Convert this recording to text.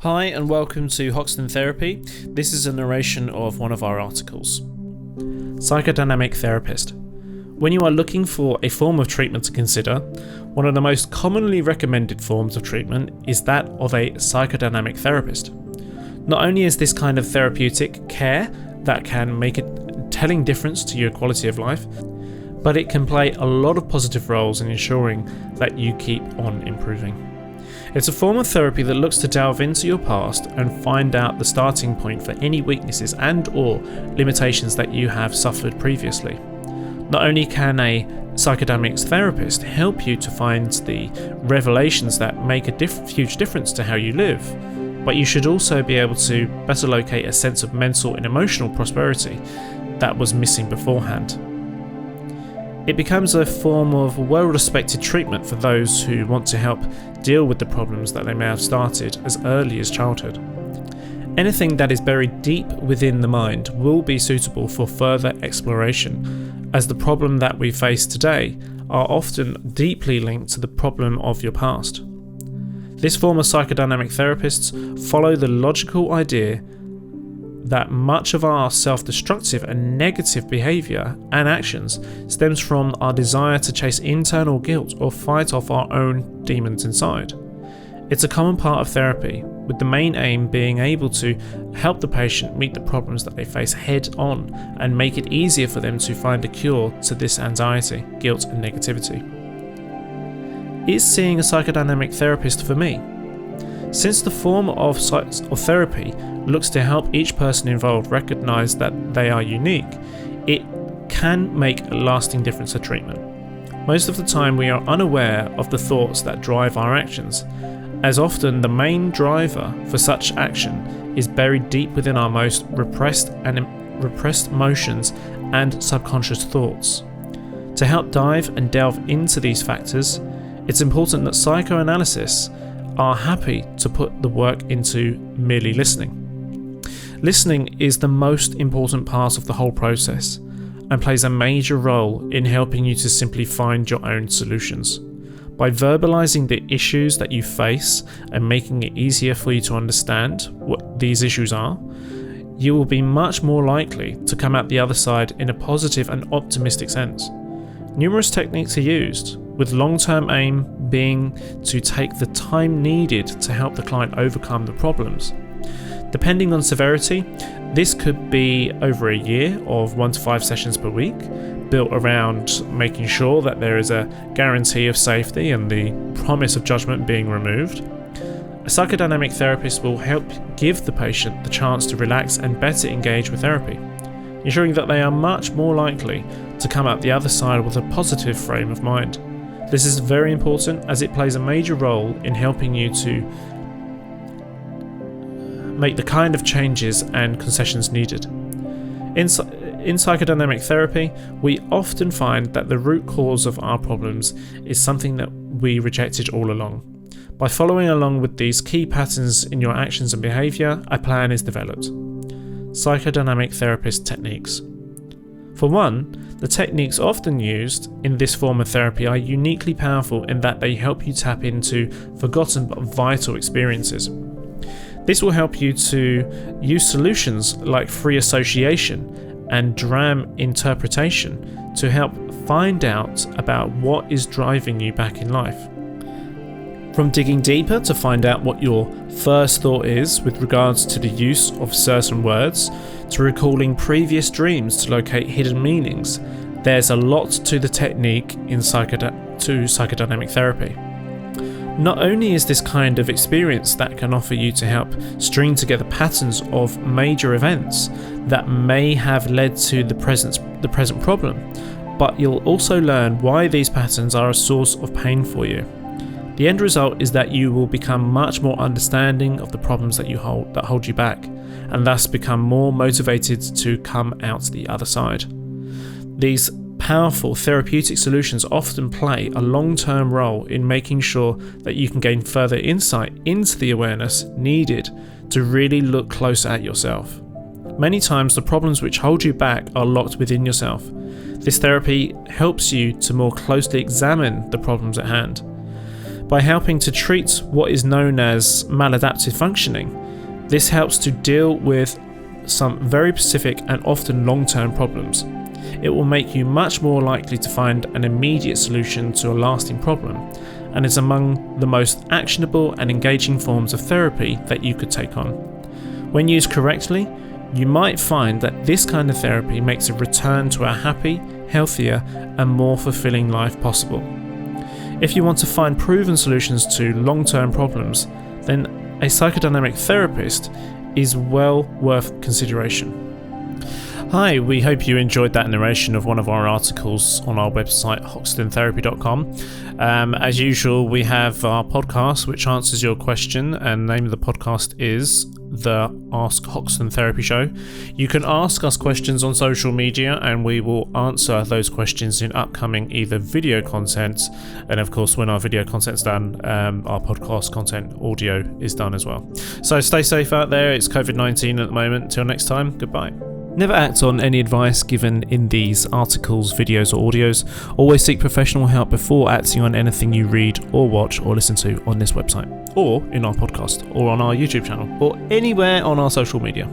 Hi and welcome to Hoxton Therapy. This is a narration of one of our articles. Psychodynamic Therapist. When you are looking for a form of treatment to consider, one of the most commonly recommended forms of treatment is that of a psychodynamic therapist. Not only is this kind of therapeutic care that can make a telling difference to your quality of life, but it can play a lot of positive roles in ensuring that you keep on improving. It's a form of therapy that looks to delve into your past and find out the starting point for any weaknesses and or limitations that you have suffered previously. Not only can a psychodynamic therapist help you to find the revelations that make a huge difference to how you live, but you should also be able to better locate a sense of mental and emotional prosperity that was missing beforehand. It becomes a form of well-respected treatment for those who want to help deal with the problems that they may have started as early as childhood. Anything that is buried deep within the mind will be suitable for further exploration, as the problem that we face today are often deeply linked to the problem of your past. This form of psychodynamic therapists follow the logical idea that much of our self-destructive and negative behaviour and actions stems from our desire to chase internal guilt or fight off our own demons inside. It's a common part of therapy, with the main aim being able to help the patient meet the problems that they face head on and make it easier for them to find a cure to this anxiety, guilt and negativity. Is seeing a psychodynamic therapist for me? Since the form of therapy looks to help each person involved recognise that they are unique, it can make a lasting difference to treatment. Most of the time we are unaware of the thoughts that drive our actions, as often the main driver for such action is buried deep within our most repressed emotions and subconscious thoughts. To help dive and delve into these factors, it's important that psychoanalysis are happy to put the work into merely listening. Listening is the most important part of the whole process and plays a major role in helping you to simply find your own solutions. By verbalizing the issues that you face and making it easier for you to understand what these issues are, you will be much more likely to come out the other side in a positive and optimistic sense. Numerous techniques are used, with long-term aim being to take the time needed to help the client overcome the problems. Depending on severity, this could be over a year of 1 to 5 sessions per week, built around making sure that there is a guarantee of safety and the promise of judgment being removed. A psychodynamic therapist will help give the patient the chance to relax and better engage with therapy, ensuring that they are much more likely to come out the other side with a positive frame of mind. This is very important as it plays a major role in helping you to make the kind of changes and concessions needed. In psychodynamic therapy, we often find that the root cause of our problems is something that we rejected all along. By following along with these key patterns in your actions and behaviour, a plan is developed. Psychodynamic therapist techniques. For one, the techniques often used in this form of therapy are uniquely powerful in that they help you tap into forgotten but vital experiences. This will help you to use solutions like free association and DRAM interpretation to help find out about what is driving you back in life. From digging deeper to find out what your first thought is with regards to the use of certain words, to recalling previous dreams to locate hidden meanings, there's a lot to the technique in psychodynamic therapy. Not only is this kind of experience that can offer you to help string together patterns of major events that may have led to the present problem, but you'll also learn why these patterns are a source of pain for you. The end result is that you will become much more understanding of the problems that hold you back, and thus become more motivated to come out the other side. These powerful therapeutic solutions often play a long-term role in making sure that you can gain further insight into the awareness needed to really look closer at yourself. Many times the problems which hold you back are locked within yourself. This therapy helps you to more closely examine the problems at hand. By helping to treat what is known as maladaptive functioning, this helps to deal with some very specific and often long-term problems. It will make you much more likely to find an immediate solution to a lasting problem, and is among the most actionable and engaging forms of therapy that you could take on. When used correctly, you might find that this kind of therapy makes a return to a happy, healthier, and more fulfilling life possible. If you want to find proven solutions to long-term problems, then a psychodynamic therapist is well worth consideration. Hi, we hope you enjoyed that narration of one of our articles on our website, hoxtontherapy.com. As usual, we have our podcast which answers your question, and the name of the podcast is the Ask Hoxton Therapy Show. You can ask us questions on social media and we will answer those questions in upcoming either video content, and of course when our video content's done, our podcast content audio is done as well. So stay safe out there. It's COVID-19 at the moment. Until next time, goodbye. Never act on any advice given in these articles, videos or audios. Always seek professional help before acting on anything you read or watch or listen to on this website, or in our podcast, or on our YouTube channel, or anywhere on our social media.